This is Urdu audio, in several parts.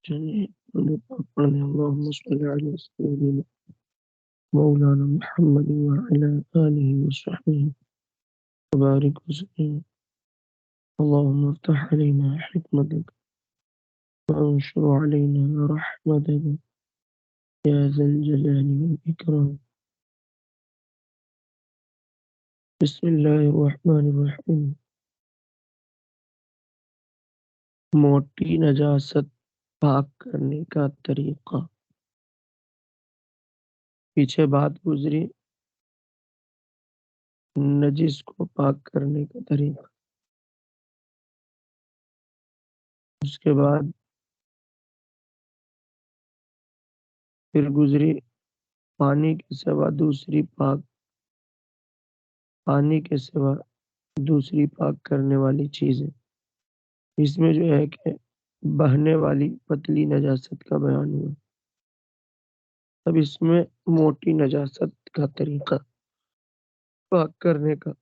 چلیے پڑھ لیں اللہم صلی علی سیدنا مولانا محمد وعلی آلہ وصحبہ وبارک وسلم اللہم افتح علینا حکمتک وانشر علینا رحمتک یا ذا الجلال والاکرام بسم اللہ الرحمن الرحیم موٹی نجاست پاک کرنے کا طریقہ پیچھے بات گزری نجس کو پاک کرنے کا طریقہ اس کے بعد پھر گزری پانی کے سوا دوسری پاک کرنے والی چیزیں اس میں جو ہے کہ بہنے والی پتلی نجاست کا بیان ہوا اب اس میں موٹی نجاست کا طریقہ پاک کرنے کا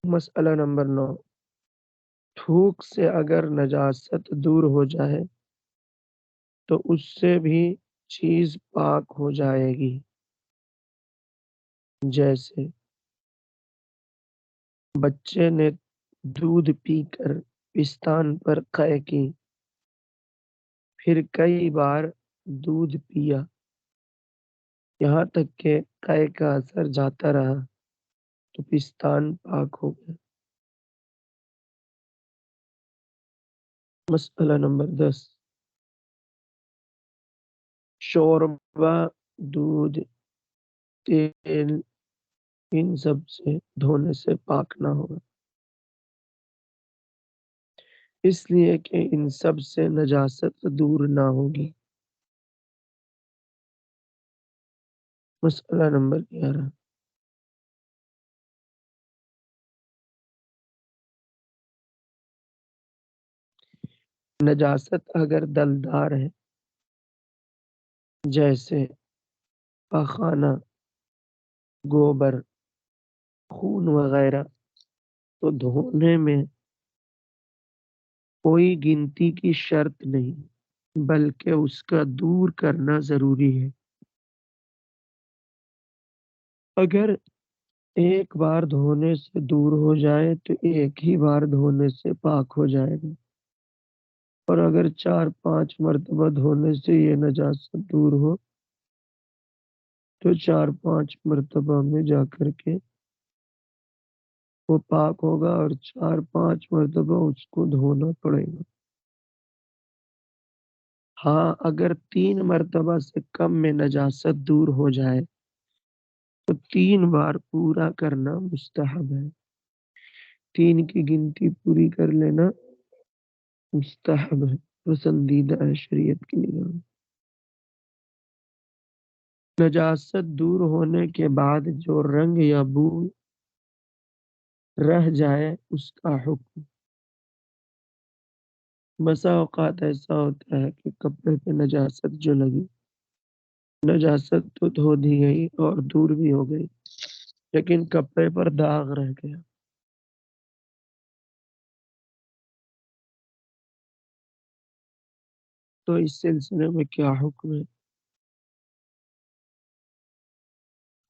مسئلہ نمبر 9 تھوک سے اگر نجاست دور ہو جائے تو اس سے بھی چیز پاک ہو جائے گی جیسے بچے نے دودھ پی کر پستان پر قے کی پھر کئی بار دودھ پیا یہاں تک کہ قے کا اثر جاتا رہا تو پستان پاک ہو گیا مسئلہ نمبر 10 شوربہ دودھ تیل ان سب سے دھونے سے پاک نہ ہوگا اس لیے کہ ان سب سے نجاست دور نہ ہوگی مسئلہ نمبر 11 نجاست اگر دلدار ہے جیسے پخانہ گوبر خون وغیرہ تو دھونے میں کوئی گنتی کی شرط نہیں بلکہ اس کا دور کرنا ضروری ہے اگر ایک بار دھونے سے دور ہو جائے تو ایک ہی بار دھونے سے پاک ہو جائے گا اور اگر 4-5 مرتبہ دھونے سے یہ نجاست دور ہو تو 4-5 مرتبہ میں جا کر کے وہ پاک ہوگا اور 4-5 مرتبہ اس کو دھونا پڑے گا ہاں اگر 3 مرتبہ سے کم میں نجاست دور ہو جائے تو 3 بار پورا کرنا مستحب ہے 3 کی گنتی پوری کر لینا مستحب ہے پسندیدہ ہے شریعت کی نگاہ میں نجاست دور ہونے کے بعد جو رنگ یا بو رہ جائے اس کا حکم بسا اوقات ایسا ہوتا ہے کہ کپڑے پہ نجاست جو لگی نجاست تو دھو دی گئی اور دور بھی ہو گئی لیکن کپڑے پر داغ رہ گیا تو اس سلسلے میں کیا حکم ہے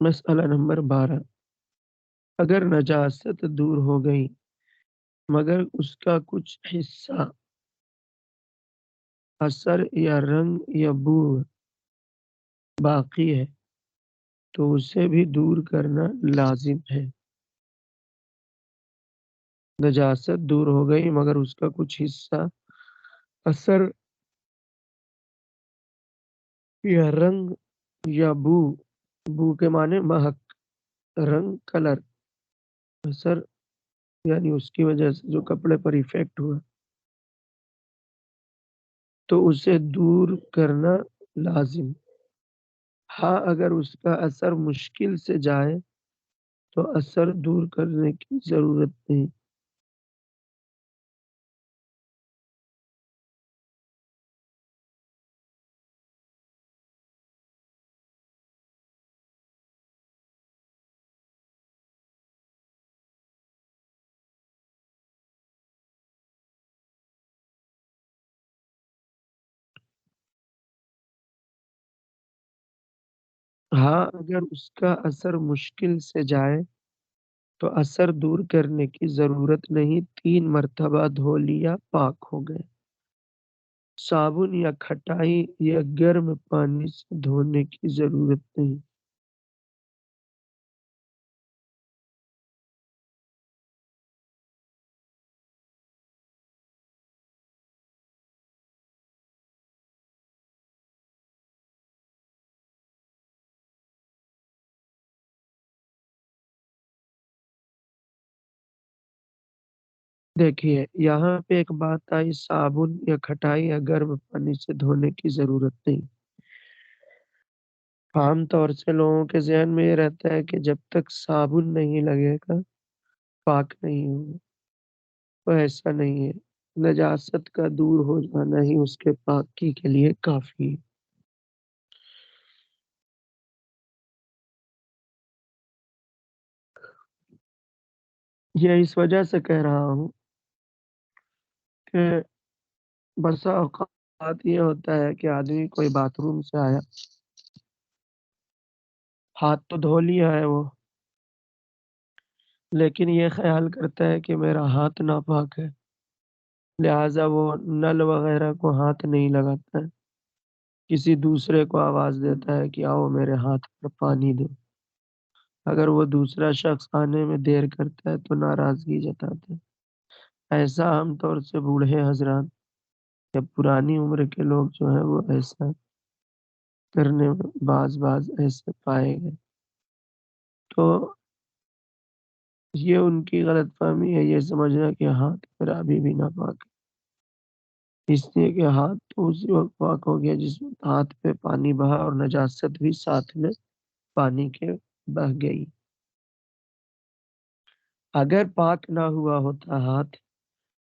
مسئلہ نمبر 12 اگر نجاست دور ہو گئی مگر اس کا کچھ حصہ اثر یا رنگ یا بو باقی ہے تو اسے بھی دور کرنا لازم ہے نجاست دور ہو گئی مگر اس کا کچھ حصہ اثر یا رنگ یا بو کے معنی مہک رنگ کلر اثر یعنی اس کی وجہ سے جو کپڑے پر ایفیکٹ ہوا تو اسے دور کرنا لازم ہاں اگر اس کا اثر مشکل سے جائے تو اثر دور کرنے کی ضرورت نہیں ہاں اگر اس کا اثر مشکل سے جائے تو اثر دور کرنے کی ضرورت نہیں، 3 مرتبہ دھو لیا پاک ہو گئے۔ صابن یا کھٹائی یا گرم پانی سے دھونے کی ضرورت نہیں۔ دیکھیے یہاں پہ ایک بات آئی، صابن یا کھٹائی یا گرم پانی سے دھونے کی ضرورت نہیں۔ عام طور سے لوگوں کے ذہن میں یہ رہتا ہے کہ جب تک صابن نہیں لگے گا پاک نہیں ہوگا، تو ایسا نہیں ہے۔ نجاست کا دور ہو جانا ہی اس کے پاکی کے لیے کافی ہے۔ یہ اس وجہ سے کہہ رہا ہوں کہ بسا اوقات یہ ہوتا ہے کہ آدمی کوئی باتھ روم سے آیا، ہاتھ تو دھو لیا ہے وہ، لیکن یہ خیال کرتا ہے کہ میرا ہاتھ ناپاک ہے، لہٰذا وہ نل وغیرہ کو ہاتھ نہیں لگاتا ہے، کسی دوسرے کو آواز دیتا ہے کہ آؤ میرے ہاتھ پر پانی دو۔ اگر وہ دوسرا شخص آنے میں دیر کرتا ہے تو ناراضگی جتاتا ہے۔ ایسا عام طور سے بوڑھے حضرات یا پرانی عمر کے لوگ جو ہیں وہ ایسا کرنے میں بعض ایسے پائے گئے۔ تو یہ ان کی غلط فہمی ہے، یہ سمجھنا کہ ہاتھ میرا ابھی بھی ناپاک ہے، اس لیے کہ ہاتھ تو اسی وقت پاک ہو گیا جس وقت ہاتھ پہ پانی بہا اور نجاست بھی ساتھ میں پانی کے بہ گئی۔ اگر پاک نہ ہوا ہوتا ہاتھ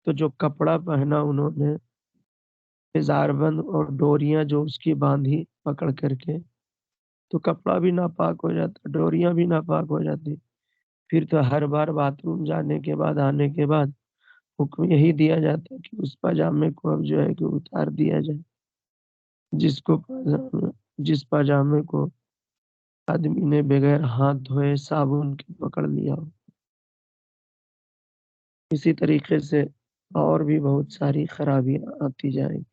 تو جو کپڑا پہنا انہوں نے، ہزار بند اور ڈوریاں جو اس کی باندھی پکڑ کر کے، تو کپڑا بھی ناپاک ہو جاتا، ڈوریاں بھی ناپاک ہو جاتی۔ پھر تو ہر بار باتھ روم جانے کے بعد آنے کے بعد حکم یہی دیا جاتا ہے کہ اس پاجامے کو اب جو ہے کہ اتار دیا جائے، جس پاجامے کو آدمی نے بغیر ہاتھ دھوئے صابن کے پکڑ لیا ہو۔ اسی طریقے سے اور بھی بہت ساری خرابیاں آتی جائیں گی۔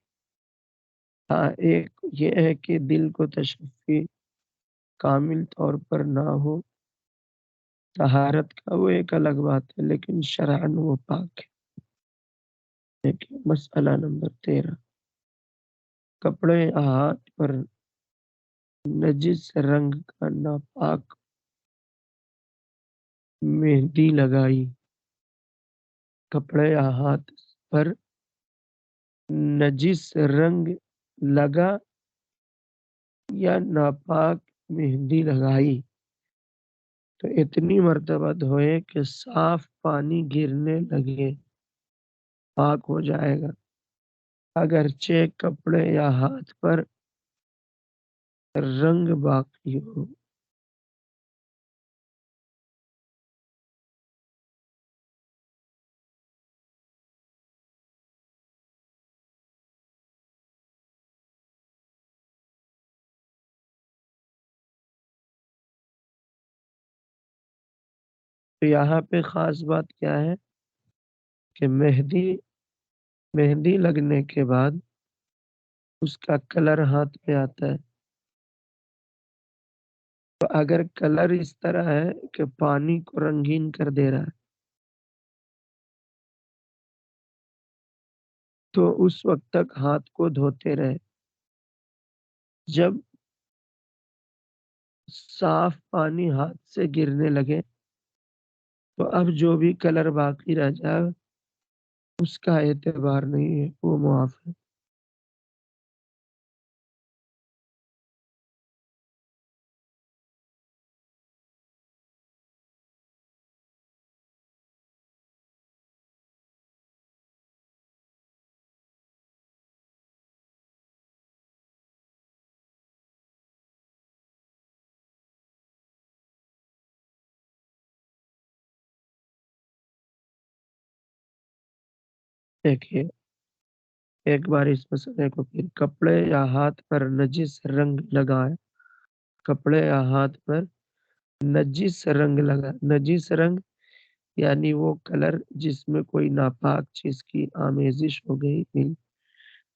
ہاں ایک یہ ہے کہ دل کو تشفی کامل طور پر نہ ہو، طہارت کا وہ ایک الگ بات ہے، لیکن شرعاً وہ پاک ہے۔ دیکھیں مسئلہ نمبر 13، کپڑے یا ہاتھ پر نجس رنگ کا ناپاک مہندی لگائی۔ کپڑے یا ہاتھ پر نجس رنگ لگا یا ناپاک مہندی لگائی تو اتنی مرتبہ دھوئے کہ صاف پانی گرنے لگے، پاک ہو جائے گا، اگرچہ کپڑے یا ہاتھ پر رنگ باقی ہو۔ تو یہاں پہ خاص بات کیا ہے کہ مہندی لگنے کے بعد اس کا کلر ہاتھ پہ آتا ہے۔ تو اگر کلر اس طرح ہے کہ پانی کو رنگین کر دے رہا ہے تو اس وقت تک ہاتھ کو دھوتے رہے۔ جب صاف پانی ہاتھ سے گرنے لگے تو اب جو بھی کلر باقی رہ جائے اس کا اعتبار نہیں ہے، وہ معاف ہے۔ دیکھیے ایک بار اس مسئلے کو پھر، کپڑے یا ہاتھ پر نجس رنگ لگائے کپڑے یا ہاتھ پر نجس رنگ لگا۔ نجس رنگ یعنی وہ کلر جس میں کوئی ناپاک چیز کی آمیزش ہو گئی،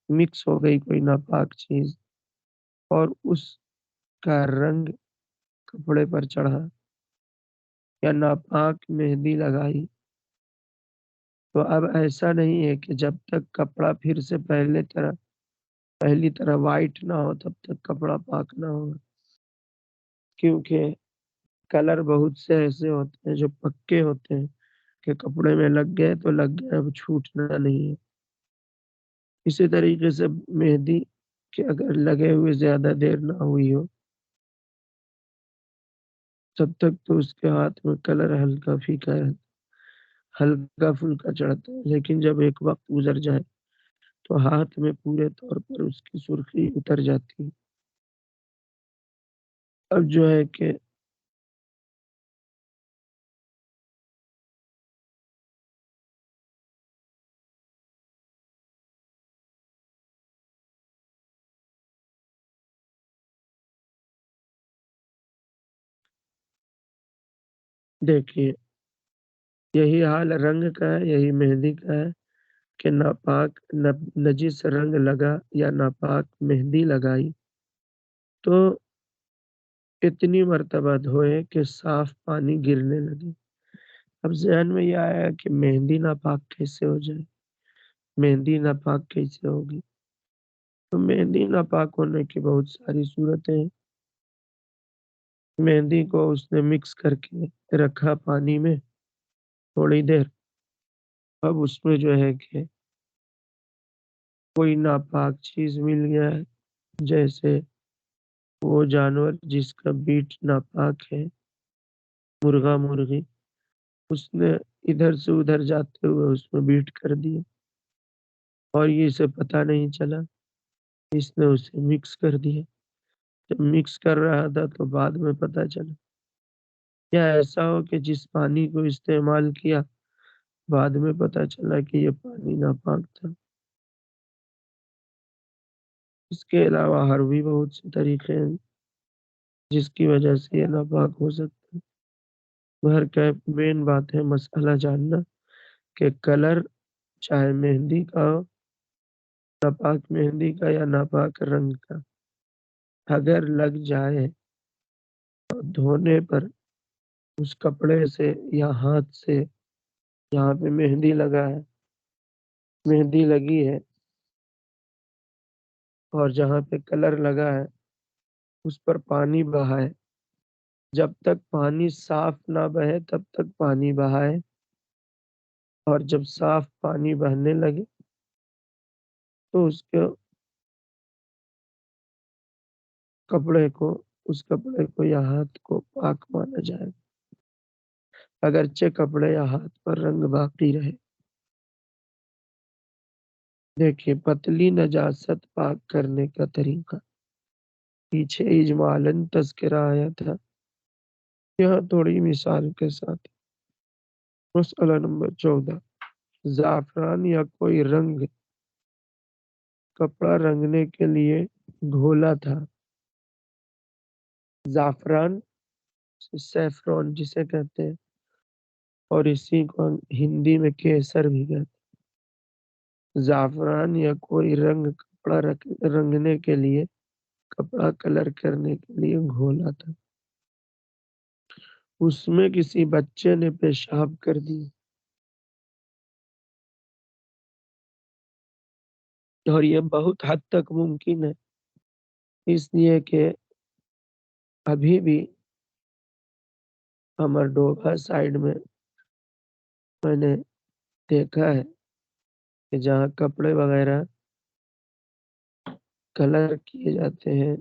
مکس ہو گئی کوئی ناپاک چیز، اور اس کا رنگ کپڑے پر چڑھا، یا ناپاک مہندی لگائی۔ تو اب ایسا نہیں ہے کہ جب تک کپڑا پھر سے پہلی طرح وائٹ نہ ہو تب تک کپڑا پاک نہ ہو، کیونکہ کلر بہت سے ایسے ہوتے ہیں جو پکے ہوتے ہیں کہ کپڑے میں لگ گئے تو لگ گئے، اب چھوٹنا نہیں ہے۔ اسی طریقے سے مہندی کہ اگر لگے ہوئے زیادہ دیر نہ ہوئی ہو تب تک تو اس کے ہاتھ میں کلر ہلکا پھیکا رہتا، ہلکا پھلکا چڑھتا ہے، لیکن جب ایک وقت گزر جائے تو ہاتھ میں پورے طور پر اس کی سرخی اتر جاتی ہے۔ اب جو ہے کہ دیکھیے، یہی حال رنگ کا ہے، یہی مہندی کا ہے کہ ناپاک نجس رنگ لگا یا ناپاک مہندی لگائی تو اتنی مرتبہ دھوئے کہ صاف پانی گرنے لگے۔ اب ذہن میں یہ آیا کہ مہندی ناپاک کیسے ہو جائے، مہندی ناپاک کیسے ہوگی؟ تو مہندی ناپاک ہونے کی بہت ساری صورتیں ہیں۔ مہندی کو اس نے مکس کر کے رکھا پانی میں تھوڑی دیر، اب اس میں جو ہے کہ کوئی ناپاک چیز مل گیا ہے، جیسے وہ جانور جس کا بیٹ ناپاک ہے، مرغا مرغی، اس نے ادھر سے ادھر جاتے ہوئے اس میں بیٹ کر دیا اور یہ اسے پتا نہیں چلا، اس نے اسے مکس کر دیا۔ جب مکس کر رہا تھا تو بعد میں پتا چلا، یا ایسا ہو کہ جس پانی کو استعمال کیا بعد میں پتا چلا کہ یہ پانی ناپاک تھا۔ اس کے علاوہ اور بھی بہت سے طریقے ہیں جس کی وجہ سے یہ ناپاک ہو سکتا ہے۔ مین بات ہے مسئلہ جاننا کہ کلر چاہے مہندی کا ہو، ناپاک مہندی کا یا ناپاک رنگ کا، اگر لگ جائے تو دھونے پر اس کپڑے سے یا ہاتھ سے جہاں پہ مہندی لگا ہے، مہندی لگی ہے اور جہاں پہ کلر لگا ہے اس پر پانی بہائے، جب تک پانی صاف نہ بہے تب تک پانی بہائے، اور جب صاف پانی بہنے لگے تو اس کپڑے کو یا ہاتھ کو پاک مانا جائے، اگرچہ کپڑے یا ہاتھ پر رنگ باقی رہے۔ دیکھیے، پتلی نجاست پاک کرنے کا طریقہ پیچھے اجمالاً تذکرہ آیا تھا، یہاں تھوڑی مثال کے ساتھ۔ مسئلہ نمبر 14، زعفران یا کوئی رنگ کپڑا رنگنے کے لیے گھولا تھا۔ زعفران سیفرون جسے کہتے ہیں، اور اسی کو ہندی میں کیسر بھی کہتے ہیں۔ زعفران یا کوئی رنگ کپڑا رنگنے کے لیے، کپڑا کلر کرنے کے لیے گھولا تھا، اس میں کسی بچے نے پیشاب کر دی، اور یہ بہت حد تک ممکن ہے، اس لیے کہ ابھی بھی ہمار ڈوبا سائیڈ میں نے دیکھا ہے کہ جہاں کپڑے وغیرہ کلر کیے جاتے ہیں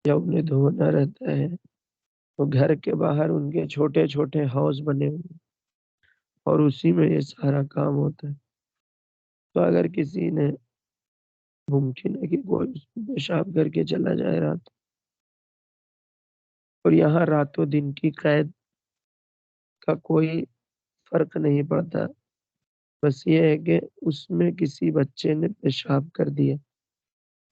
یا انہیں دھونا رہتا ہے تو گھر کے باہر ان کے چھوٹے چھوٹے ہاؤس بنے ہوئے اور اسی میں یہ سارا کام ہوتا ہے۔ تو اگر کسی نے ممکن ہے کہ کوئی اس میں پیشاب کر کے چلا جائے رات، اور یہاں رات و دن کی قید کا کوئی فرق نہیں پڑتا، بس یہ ہے کہ اس میں کسی بچے نے پیشاب کر دیا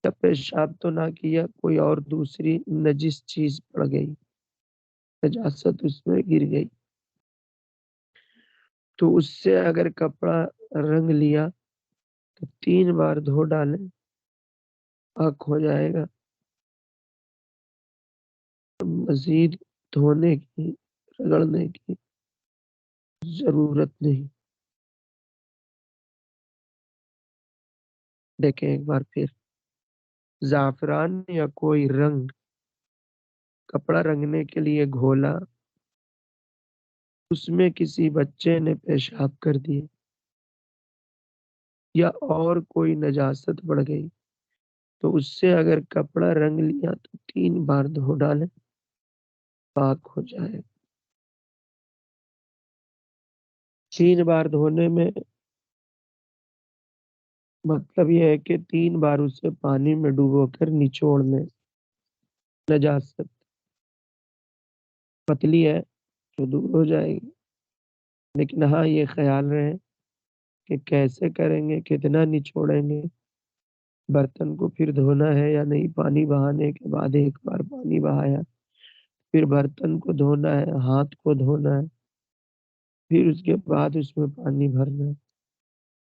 یا پیشاب تو نہ کیا، کوئی اور دوسری نجس چیز پڑ گئی، نجاست اس میں گر گئی، تو اس سے اگر کپڑا رنگ لیا تو 3 بار دھو ڈالیں، پاک ہو جائے گا، مزید دھونے کی، رگڑنے کی ضرورت نہیں۔ دیکھیں ایک بار پھر، زعفران یا کوئی رنگ کپڑا رنگنے کے لیے گھولا، اس میں کسی بچے نے پیشاب کر دیے یا اور کوئی نجاست بڑھ گئی، تو اس سے اگر کپڑا رنگ لیا تو 3 بار دھو ڈالیں، پاک ہو جائے۔ 3 بار دھونے میں مطلب یہ ہے کہ 3 بار اسے پانی میں ڈبو کر نچوڑ لیں۔ نجاست پتلی ہے تو دور ہو جائے گی، لیکن ہاں یہ خیال رہے کہ کیسے کریں گے، کتنا نچوڑیں گے، برتن کو پھر دھونا ہے یا نہیں، پانی بہانے کے بعد ایک بار پانی بہایا، پھر برتن کو دھونا ہے، ہاتھ کو دھونا ہے، پھر اس کے بعد اس میں پانی بھرنا ہے،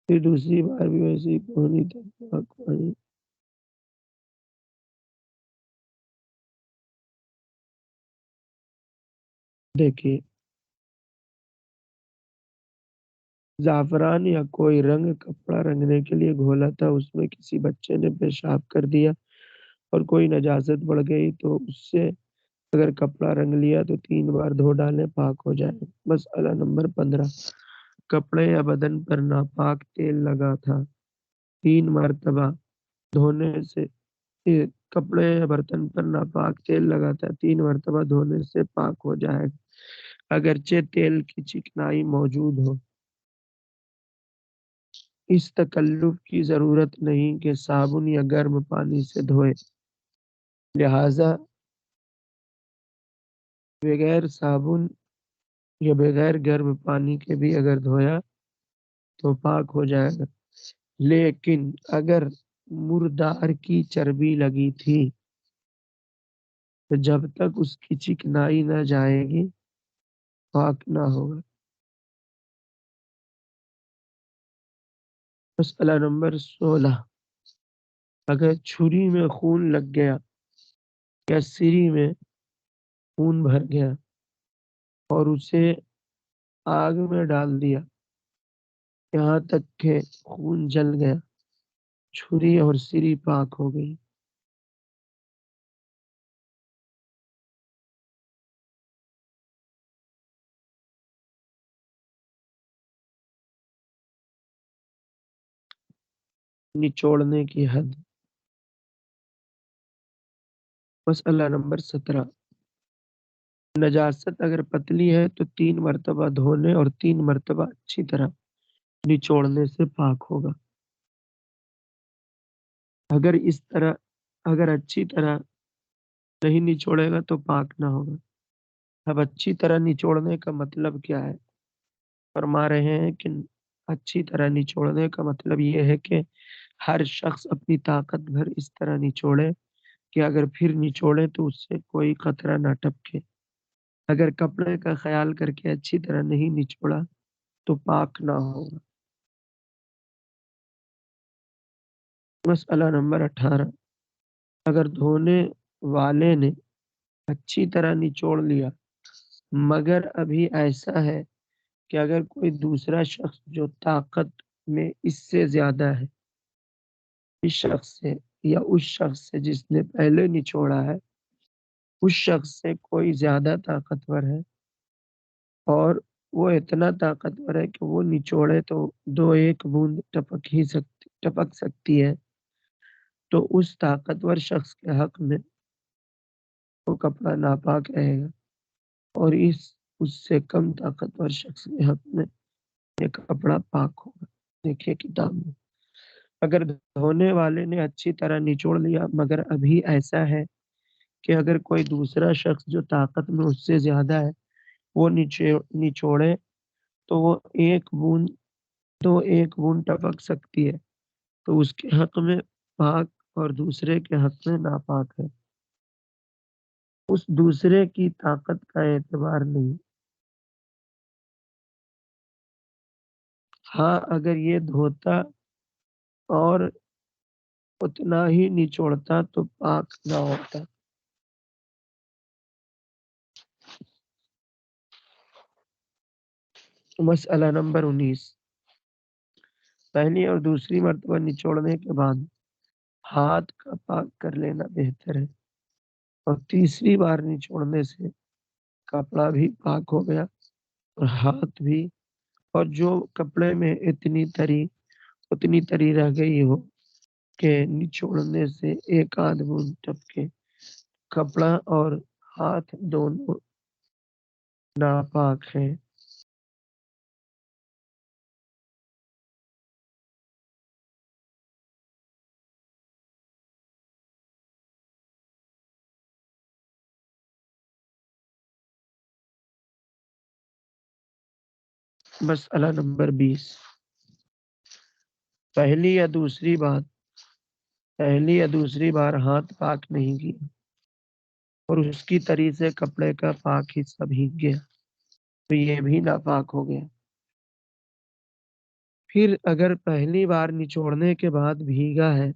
پھر دوسری بار بھی ویسے ہی پانی تک پانی۔ دیکھیے، زعفران یا کوئی رنگ کپڑا رنگنے کے لیے گھولا تھا، اس میں کسی بچے نے پیشاب کر دیا اور کوئی نجاست بڑھ گئی، تو اس سے اگر کپڑا رنگ لیا تو 3 بار دھو ڈالیں، پاک ہو جائے۔ مسئلہ نمبر 15، کپڑے یا بدن پر ناپاک تیل لگا تھا، 3 مرتبہ دھونے سے کپڑے یا برتن پر ناپاک تیل لگا تھا، 3 مرتبہ دھونے سے پاک ہو جائے گا، اگرچہ تیل کی چکنائی موجود ہو۔ اس تکلف کی ضرورت نہیں کہ صابن یا گرم پانی سے دھوئے، لہذا بغیر صابن یا بغیر گرم پانی کے بھی اگر دھویا تو پاک ہو جائے گا، لیکن اگر مردار کی چربی لگی تھی تو جب تک اس کی چکنائی نہ جائے گی پاک نہ ہوگا۔ مسئلہ نمبر 16، اگر چھری میں خون لگ گیا یا سری میں خون بھر گیا اور اسے آگ میں ڈال دیا یہاں تک کہ خون جل گیا، چھری اور سری پاک ہو گئی۔ نچوڑنے کی حد۔ مسئلہ نمبر 17، نجاست اگر پتلی ہے تو 3 مرتبہ دھونے اور 3 مرتبہ اچھی طرح نچوڑنے سے پاک ہوگا، اگر اچھی طرح نہیں نچوڑے گا تو پاک نہ ہوگا۔ اب اچھی طرح نچوڑنے کا مطلب کیا ہے؟ فرما رہے ہیں کہ اچھی طرح نچوڑنے کا مطلب یہ ہے کہ ہر شخص اپنی طاقت بھر اس طرح نچوڑے کہ اگر پھر نچوڑے تو اس سے کوئی قطرہ نہ ٹپکے۔ اگر کپڑے کا خیال کر کے اچھی طرح نہیں نچوڑا تو پاک نہ ہوگا۔ مسئلہ نمبر 18، اگر دھونے والے نے اچھی طرح نچوڑ لیا مگر ابھی ایسا ہے کہ اگر کوئی دوسرا شخص جو طاقت میں اس سے زیادہ ہے، اس شخص سے یا اس شخص سے جس نے پہلے نچوڑا ہے، اس شخص سے کوئی زیادہ طاقتور ہے اور وہ اتنا طاقتور ہے کہ وہ نچوڑے تو 2-1 بوند ٹپک سکتی ہے، تو اس طاقتور شخص کے حق میں وہ کپڑا ناپاک رہے گا، اور اس سے کم طاقتور شخص کے حق میں یہ کپڑا پاک ہوگا۔ دیکھیے کتاب میں، اگر دھونے والے نے اچھی طرح نچوڑ لیا مگر ابھی ایسا ہے کہ اگر کوئی دوسرا شخص جو طاقت میں اس سے زیادہ ہے وہ نچوڑے تو وہ 1 بوند ٹپک سکتی ہے، تو اس کے حق میں پاک اور دوسرے کے حق میں ناپاک ہے، اس دوسرے کی طاقت کا اعتبار نہیں۔ ہاں اگر یہ دھوتا اور اتنا ہی نچوڑتا تو پاک نہ ہوتا۔ مسئلہ نمبر 19، پہلی اور دوسری مرتبہ نچوڑنے کے بعد ہاتھ کا پاک کر لینا بہتر ہے، اور تیسری بار نچوڑنے سے کپڑا بھی پاک ہو گیا اور ہاتھ بھی، اور جو کپڑے میں اتنی تری رہ گئی ہو کہ نچوڑنے سے ایک آدھ بوند ٹپکے، کپڑا اور ہاتھ دونوں ناپاک ہیں۔ مسئلہ نمبر 20، پہلی یا دوسری بار ہاتھ پاک نہیں کیا اور اس کی تری سے کپڑے کا پاک حصہ بھیگ گیا تو یہ بھی ناپاک ہو گیا۔ پھر اگر پہلی بار نچوڑنے کے بعد بھیگا ہے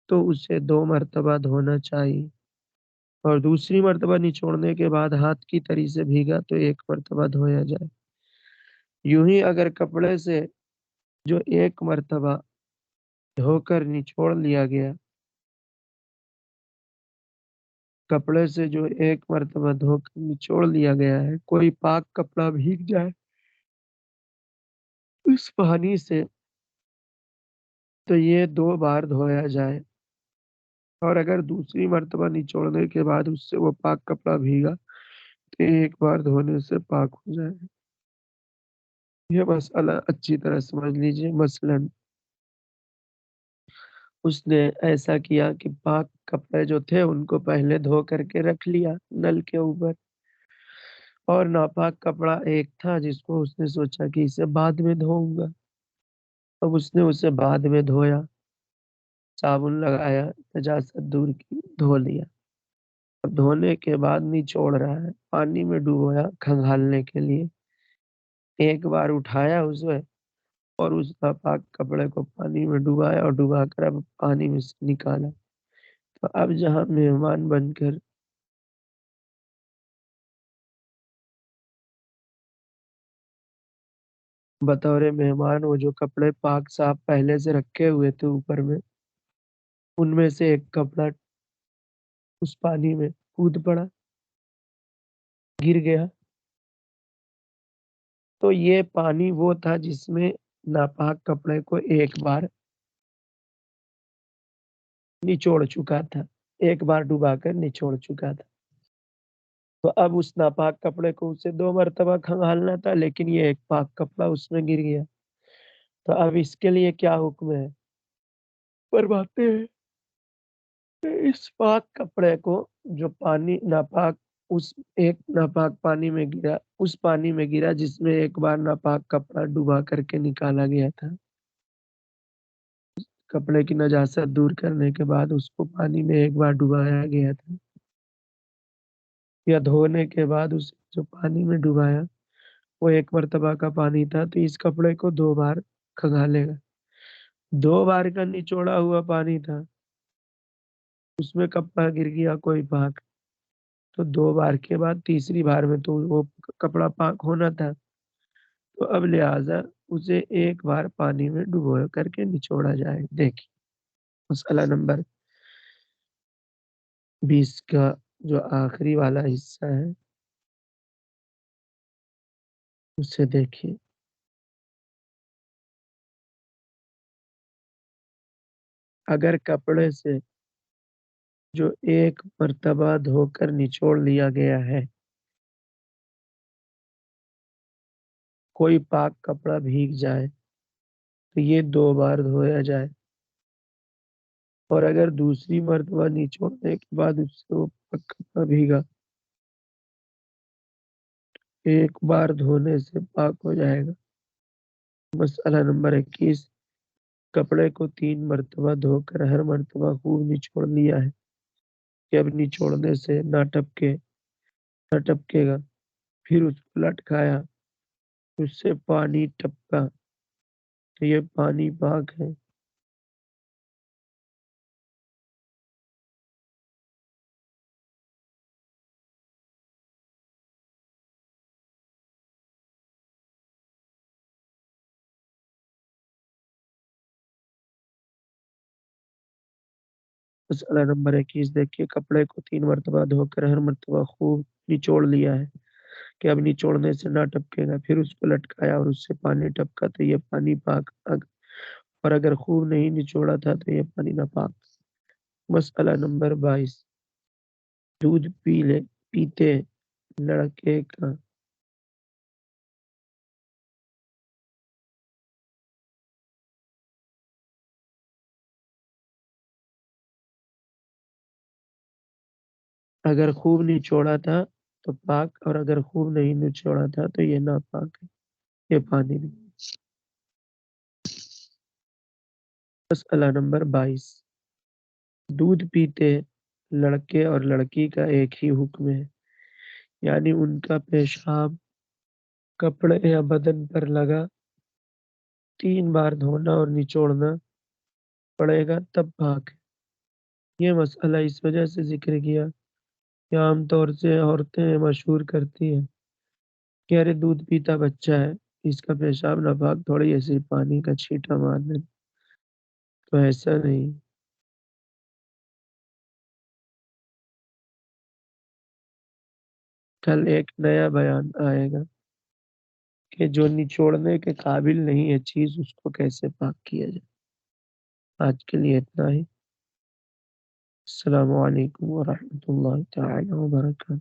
تو اسے 2 مرتبہ دھونا چاہیے، اور دوسری مرتبہ نچوڑنے کے بعد ہاتھ کی تری سے بھیگا تو 1 مرتبہ دھویا جائے۔ یوں ہی اگر کپڑے سے جو ایک مرتبہ دھو کر نچوڑ لیا گیا ہے کوئی پاک کپڑا بھیگ جائے اس پانی سے تو یہ 2 بار دھویا جائے، اور اگر دوسری مرتبہ نچوڑنے کے بعد اس سے وہ پاک کپڑا بھیگا تو 1 بار دھونے سے پاک ہو جائے۔ یہ مسئلہ اچھی طرح سمجھ لیجئے۔ مثلاً اس نے ایسا کیا کہ پاک کپڑے جو تھے ان کو پہلے دھو کر کے رکھ لیا نل کے اوپر، اور ناپاک کپڑا ایک تھا جس کو اس نے سوچا کہ اسے بعد میں دھوؤں گا۔ اب اس نے اسے بعد میں دھویا، صابن لگایا، نجاست دور کی، دھو لیا۔ اب دھونے کے بعد نچوڑ رہا ہے، پانی میں ڈبویا کھنگالنے کے لیے۔ ایک بار اٹھایا اسے اور اس ناپاک کپڑے کو پانی میں ڈبایا اور ڈبا کر اب پانی میں سے نکالا۔ تو اب جہاں مہمان بن کر بطور مہمان وہ جو کپڑے پاک صاف پہلے سے رکھے ہوئے تھے اوپر میں، ان میں سے ایک کپڑا اس پانی میں کود پڑا، گر گیا۔ تو یہ پانی وہ تھا جس میں ناپاک کپڑے کو ایک بار نچوڑ چکا تھا، ایک بار ڈبا کر نچوڑ چکا تھا۔ تو اب اس ناپاک کپڑے کو اسے 2 مرتبہ کھنگالنا تھا، لیکن یہ ایک پاک کپڑا اس میں گر گیا۔ تو اب اس کے لیے کیا حکم ہے؟ فرماتے ہیں کہ اس پاک کپڑے کو جو پانی ناپاک اس ایک ناپاک پانی میں گرا، اس پانی میں گرا جس میں ایک بار ناپاک کپڑا ڈبا کر کے نکالا گیا تھا۔ کپڑے کی نجاست دور کرنے کے بعد اس کو پانی میں ایک بار ڈبایا گیا تھا، یا دھونے کے بعد اس جو پانی میں ڈبایا وہ 1 مرتبہ کا پانی تھا، تو اس کپڑے کو 2 بار کھنگالے گا۔ 2 بار کا نچوڑا ہوا پانی تھا، اس میں کپڑا گر گیا کوئی پاک، تو 2 بار کے بعد تیسری بار میں تو وہ کپڑا پاک ہونا تھا، تو اب لہٰذا اسے 1 بار پانی میں ڈبو کر کے نچوڑا جائے۔ دیکھیں مسئلہ نمبر 20 کا جو آخری والا حصہ ہے اسے دیکھیے۔ اگر کپڑے سے جو 1 مرتبہ دھو کر نچوڑ لیا گیا ہے کوئی پاک کپڑا بھیگ جائے تو یہ 2 بار دھویا جائے، اور اگر دوسری مرتبہ نچوڑنے کے بعد اس سے وہ پاک کپڑا بھیگا 1 بار دھونے سے پاک ہو جائے گا۔ مسئلہ نمبر 21، کپڑے کو 3 مرتبہ دھو کر ہر مرتبہ خوب نچوڑ لیا ہے کہ اب نچوڑنے سے نہ ٹپکے گا، پھر اس کو لٹکایا، اس سے پانی ٹپکا تو یہ پانی پاک ہے۔ مسئلہ نمبر 21 دیکھیے، کپڑے کو 3 مرتبہ دھو کر ہر مرتبہ خوب نچوڑ لیا ہے کہ اب نچوڑنے سے نہ ٹپکے گا، پھر اس کو لٹکایا اور اس سے پانی ٹپکا تو یہ پانی پاک، اور اگر خوب نہیں نچوڑا تھا تو یہ پانی ناپاک۔ مسئلہ نمبر 22 دودھ پیتے لڑکے کا اگر خوب نچوڑا تھا تو پاک، اور اگر خوب نہیں نچوڑا تھا تو یہ ناپاک ہے، یہ پانی نہیں۔ مسئلہ نمبر 22 دودھ پیتے لڑکے اور لڑکی کا ایک ہی حکم ہے، یعنی ان کا پیشاب کپڑے یا بدن پر لگا 3 بار دھونا اور نچوڑنا پڑے گا تب پاک ہے۔ یہ مسئلہ اس وجہ سے ذکر کیا کہ عام طور سے عورتیں مشہور کرتی ہیں کہ ارے دودھ پیتا بچہ ہے، اس کا پیشاب ناپاک تھوڑی ایسے پانی کا چھینٹا مار دے، تو ایسا نہیں۔ کل ایک نیا بیان آئے گا کہ جو نچوڑنے کے قابل نہیں ہے چیز، اس کو کیسے پاک کیا جائے۔ آج کے لیے اتنا ہی۔ السلام علیکم ورحمۃ اللہ تعالی وبرکاتہ۔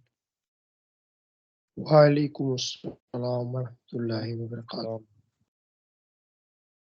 وعلیکم السلام ورحمۃ اللہ وبرکاتہ۔